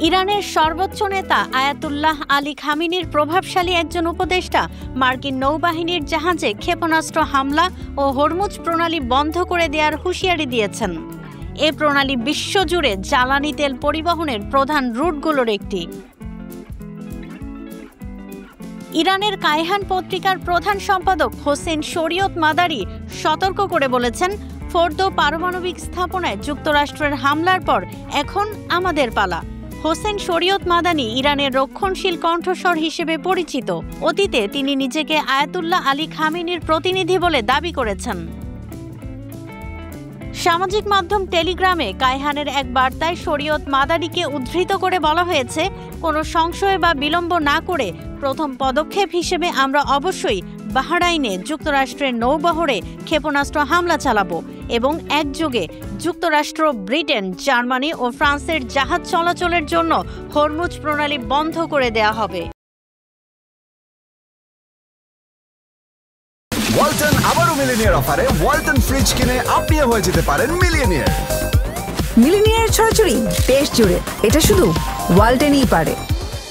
ইরানের সর্বোচ্চ নেতা আয়াতুল্লাহ আলী খামেনির প্রভাবশালী একজন উপদেষ্টা মার্কিন নৌবাহিনীর জাহাজে ক্ষেপণাস্ত্র হামলা ও হরমুজ প্রণালী বন্ধ করে দেওয়ার হুঁশিয়ারি দিয়েছেন। এ প্রণালী বিশ্বজুড়ে জ্বালানি তেল পরিবহনের প্রধান রুটগুলোর একটি। ইরানের কায়হান পত্রিকার প্রধান সম্পাদক হোসেন শরীয়ত মাদারি সতর্ক করে বলেছেন, ফোর্দো পারমাণবিক স্থাপনায় যুক্তরাষ্ট্রের হামলার পর এখন আমাদের পালা। হোসেন শরীয়ত মাদানি ইরানের রক্ষণশীল কণ্ঠস্বর হিসেবে পরিচিত। অতীতে তিনি নিজেকে আয়াতুল্লাহ আলী খামেনির প্রতিনিধি বলে দাবি করেছেন। সামাজিক মাধ্যম টেলিগ্রামে কায়হানের এক বার্তায় শরীয়ত মাদানিকে উদ্ধৃত করে বলা হয়েছে, কোনো সংশয় বা বিলম্ব না করে প্রথম পদক্ষেপ হিসেবে আমরা অবশ্যই বাহরাইনে যুক্তরাষ্ট্রের নৌবহরে ক্ষেপণাস্ত্র হামলা চালাবো এবং একযোগে যুক্তরাষ্ট্র, ব্রিটেন, জার্মানি ও ফ্রান্সের জাহাজ চলাচলের জন্য হরমুজ প্রণালী বন্ধ করে দেয়া হবে। ওয়ালটন আবারও মিলিনিয়ার অফারে ওয়ালটন ফ্রিজ কিনে আপনিও হয়ে যেতে পারেন মিলিয়নিয়ার। মিলিনিয়ার ছড়াছড়ি দেশ জুড়ে, এটা শুধু ওয়ালটনই পারে।